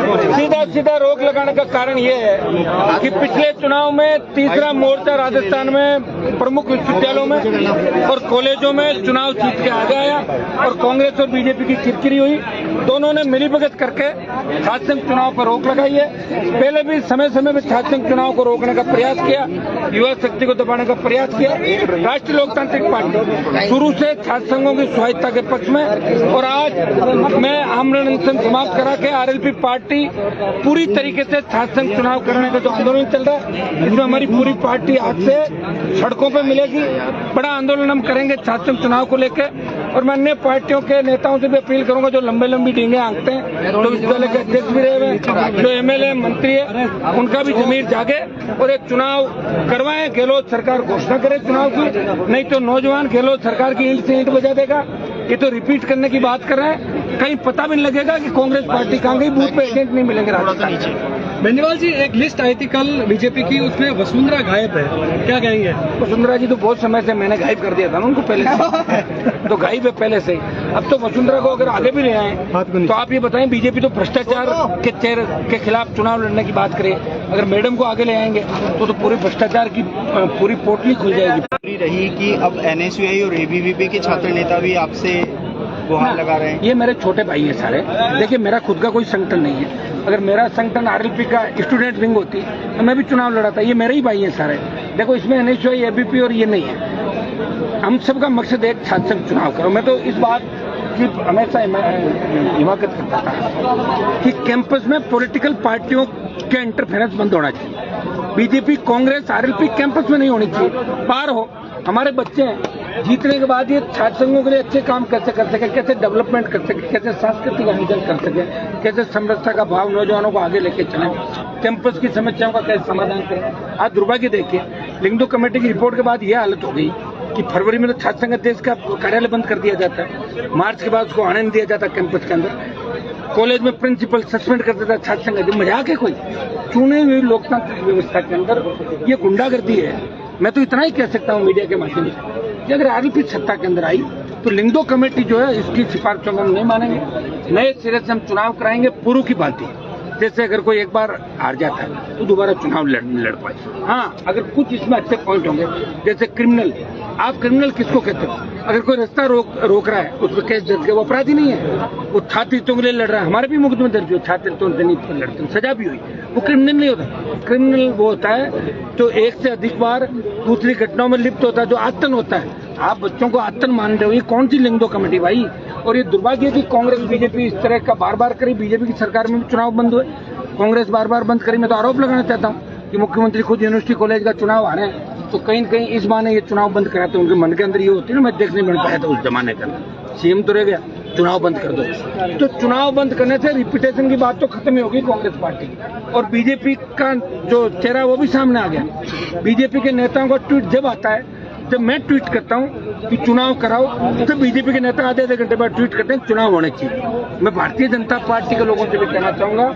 सीधा रोक लगाने का कारण ये है कि पिछले चुनाव में तीसरा मोर्चा राजस्थान में प्रमुख विश्वविद्यालयों में और कॉलेजों में चुनाव जीत के आगे आया और कांग्रेस और बीजेपी की किरकिरी हुई। दोनों ने मिलीभगत करके छात्र संघ चुनाव पर रोक लगाई है। पहले भी समय समय में छात्र संघ चुनाव को रोकने का प्रयास किया, युवा शक्ति को दबाने का प्रयास किया। राष्ट्रीय लोकतांत्रिक पार्टी शुरू से छात्र संघों की स्वायत्ता के पक्ष में और आज मैं आमरण अनशन समाप्त करा के आरएलपी पार्टी पूरी तरीके से छात्र संघ चुनाव करने का जो आंदोलन चल रहा है, इसमें हमारी पूरी पार्टी आज से सड़कों पर मिलेगी। बड़ा आंदोलन हम करेंगे छात्र संघ चुनाव को लेकर और मैं अन्य पार्टियों के नेताओं से भी अपील करूंगा जो लंबी डींगे आंकते हैं, तो विश्वविद्यालय के अध्यक्ष भी रहे हुए, जो एमएलए मंत्री है, उनका भी जमीर जागे और एक चुनाव करवाएं। गहलोत सरकार घोषणा करे चुनाव की, नहीं तो नौजवान गहलोत सरकार की ईंट से ईंट बजा देगा। ये तो रिपीट करने की बात कर रहे हैं, कहीं पता भी नहीं लगेगा कि कांग्रेस पार्टी कहाँ गई, बूथ पे एजेंट नहीं मिलेंगे राजस्थान। बेनीवाल जी, एक लिस्ट आई थी कल बीजेपी की, उसमें वसुंधरा गायब है, क्या कहेंगे? वसुंधरा जी तो बहुत समय से मैंने गायब कर दिया था ना उनको पहले से तो गायब है पहले से ही। अब तो वसुंधरा को अगर आगे भी ले आए तो आप ये बताएं, बीजेपी तो भ्रष्टाचार के चेहरे के खिलाफ चुनाव लड़ने की बात करे, अगर मैडम को आगे ले आएंगे तो पूरी भ्रष्टाचार की पूरी पोटली खुल जाएगी। रही कि अब एनएसयूआई और एबीवीपी के छात्र नेता भी आपसे गुहार लगा रहे हैं। ये मेरे छोटे भाई हैं सारे। देखिए, मेरा खुद का कोई संगठन नहीं है। अगर मेरा संगठन आरएलपी का स्टूडेंट विंग होती तो मैं भी चुनाव लड़ा था। ये मेरे ही भाई हैं सारे। देखो, इसमें एनएसयूआई एबीपी और ये नहीं है। हम सबका मकसद एक छात्र संघ चुनाव करो। मैं तो इस बात की हमेशा हिमाकत करता था कि कैंपस में पॉलिटिकल पार्टियों के इंटरफेरेंस बंद होना चाहिए। बीजेपी, कांग्रेस, आरएलपी कैंपस में नहीं होनी चाहिए, बाहर हो। हमारे बच्चे हैं, जीतने के बाद ये छात्र संघों के लिए अच्छे काम कैसे कर सके, कैसे डेवलपमेंट कर सके, कैसे सांस्कृतिक आयोजन कर सके, कैसे समरसता का भाव नौजवानों को आगे लेके चलें, कैंपस की समस्याओं का कैसे समाधान करें। आज दुर्भाग्य देखिए, लिंगदो कमेटी की रिपोर्ट के बाद यह हालत हो गई कि फरवरी में तो छात्र संघ अध्यक्ष का कार्यालय बंद कर दिया जाता है, मार्च के बाद उसको आने नहीं दिया जाता कैंपस के अंदर, कॉलेज में प्रिंसिपल सस्पेंड कर देता छात्र संघ अध्यक्ष। मजाक है कोई? चुनी हुई लोकतांत्रिक व्यवस्था के अंदर ये गुंडागर्दी है। मैं तो इतना ही कह सकता हूँ मीडिया के माध्यम से कि अगर आरएलपी सत्ता के अंदर आई तो लिंगदो कमेटी जो है इसकी सिफारिशों को हम नहीं मानेंगे। नए सिरे से हम चुनाव कराएंगे पूर्व की भांति। जैसे अगर कोई एक बार हार जाता है तो दोबारा चुनाव लड़ पाए। हाँ, अगर कुछ इसमें अच्छे पॉइंट होंगे, जैसे क्रिमिनल। आप क्रिमिनल किसको कहते हो? अगर कोई रास्ता रोक रहा है, उस पर केस दर्ज किया, वो अपराधी नहीं है, वो छात्रहितों के लिए लड़ रहा है। हमारे भी मुकदमे दर्ज हुए, छात्रहितों पर लड़ते हैं, सजा भी हुई, वो क्रिमिनल नहीं होता। क्रिमिनल वो होता है जो एक से अधिक बार दूसरी घटनाओं में लिप्त होता है, जो आतन होता है। आप बच्चों को आतन मान रहे हो, ये कौन सी लिंगदो कमेटी भाई? और ये दुर्भाग्य की कांग्रेस बीजेपी इस तरह का बार करी। बीजेपी की सरकार में भी चुनाव बंद हुए, कांग्रेस बार बंद करी। मैं तो आरोप लगाना चाहता हूँ कि मुख्यमंत्री खुद यूनिवर्सिटी कॉलेज का चुनाव आ रहे हैं तो कहीं न कहीं इस बहाने ये चुनाव बंद कराते हैं। उनके मन के अंदर ये होती है ना, मैं देख नहीं बन पाया था उस जमाने का, सीएम तो रह गया, चुनाव बंद कर दो। तो चुनाव बंद करने से रिपीटेशन की बात तो खत्म ही होगी कांग्रेस पार्टी की, और बीजेपी का जो चेहरा वो भी सामने आ गया। बीजेपी के नेताओं का ट्वीट जब आता है, जब मैं ट्वीट करता हूं कि चुनाव कराओ, तो बीजेपी के नेता आधे घंटे बाद ट्वीट करते हैं चुनाव होने चाहिए। मैं भारतीय जनता पार्टी के लोगों से भी कहना चाहूंगा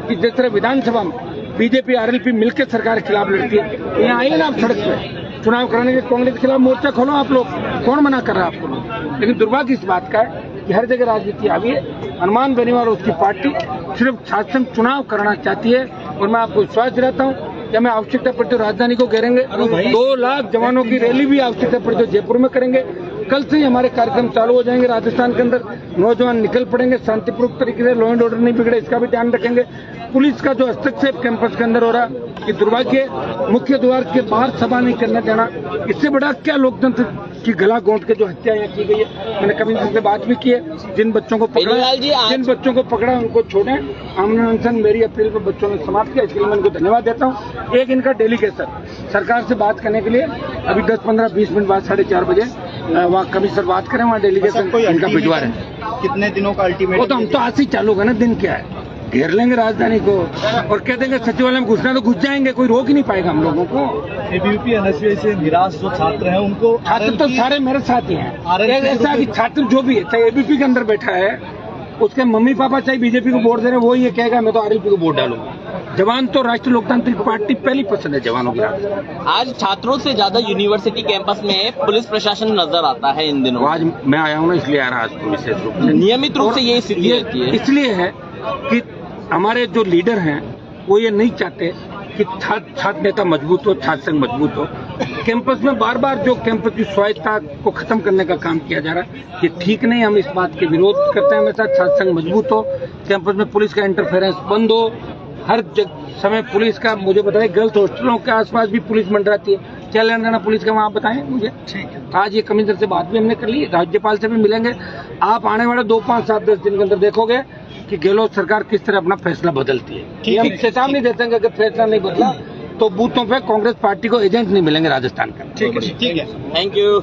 कि जिस तरह विधानसभा में बीजेपी आरएलपी मिलकर सरकार के खिलाफ लड़ती है, यहाँ आइए ना आप सड़क पे चुनाव कराने के कांग्रेस के खिलाफ मोर्चा खोलो आप लोग, कौन मना कर रहा है आपको? लेकिन दुर्भाग्य इस बात का है कि हर जगह राजनीति आ गई है। हनुमान बेनीवाल और उसकी पार्टी सिर्फ छात्र संघ चुनाव करना चाहती है, और मैं आपको विश्वास दिलाता हूँ कि हमें आवश्यकता पड़ती है राजधानी को घेरेंगे। 2 लाख जवानों की रैली भी आवश्यकता पड़ती है जयपुर में करेंगे। कल से ही हमारे कार्यक्रम चालू हो जाएंगे राजस्थान के अंदर। नौजवान निकल पड़ेंगे शांतिपूर्वक तरीके से, लॉ एंड ऑर्डर नहीं बिगड़े इसका भी ध्यान रखेंगे। पुलिस का जो हस्तक्षेप कैंपस के अंदर हो रहा है, ये दुर्भाग्य। मुख्य द्वार के बाहर सभा नहीं करने देना, इससे बड़ा क्या लोकतंत्र की गला घोंट के जो हत्या यहाँ की गई है। मैंने कभी उनसे बात भी की है। जिन बच्चों को पकड़ा उनको छोड़ें। आमरण अनशन मेरी अपील पर बच्चों ने समाप्त किया, इसके लिए मैं उनको धन्यवाद देता हूँ। एक इनका डेलीगेशन सरकार से बात करने के लिए अभी 10, 15, 20 मिनट बाद 4:30 बजे वहाँ कमिश्नर बात करें, वहाँ डेलीगेशन इनका भिजवा रहे हैं। कितने दिनों का अल्टीमेट? वो तो हम तो आज ही चालू होगा ना, दिन क्या है, घेर लेंगे राजधानी को और कह देंगे सचिवालय में घुसना तो घुस जाएंगे, कोई रोक ही नहीं पाएगा हम लोगों को। एबीवीपी एनएसयूआई से निराश जो छात्र हैं उनको, छात्र तो सारे मेरे साथ ही हैं। ऐसा कि छात्र जो भी है, चाहे एबीपी के अंदर बैठा है, उसके मम्मी पापा चाहे बीजेपी को वोट दे रहे हैं, वो ये कहेगा मैं तो आरएलपी को वोट डालूंगा। जवान तो राष्ट्रीय लोकतांत्रिक पार्टी पहली पसंद है जवानों की। आज छात्रों से ज्यादा यूनिवर्सिटी कैंपस में पुलिस प्रशासन नजर आता है इन दिनों। आज मैं आया हूँ ना, इसलिए आ रहा आज विशेष रूप से। नियमित रूप से ये स्थिति रहती है, इसलिए है कि हमारे जो लीडर हैं वो ये नहीं चाहते कि छात्र नेता मजबूत हो, छात्र संघ मजबूत हो। कैंपस में बार बार जो कैंपस की स्वायत्तता को खत्म करने का काम किया जा रहा है, ये ठीक नहीं। हम इस बात के विरोध करते हैं हमेशा। छात्र संघ मजबूत हो, कैंपस में पुलिस का इंटरफेरेंस बंद हो। हर समय पुलिस का, मुझे बताइए, गर्ल्स हॉस्टलों के आसपास भी पुलिस मंडराती है। क्या लेना देना पुलिस का, वहाँ बताएं मुझे। ठीक है। आज ये कमिश्नर से बात भी हमने कर ली, राज्यपाल से भी मिलेंगे। आप आने वाले 2, 5, 7, 10 दिन के अंदर देखोगे कि गहलोत सरकार किस तरह अपना फैसला बदलती है। ये हम चेतावनी देते हैं कि अगर फैसला नहीं बदला तो बूथों पे कांग्रेस पार्टी को एजेंट नहीं मिलेंगे राजस्थान का। ठीक है। ठीक है। Thank you.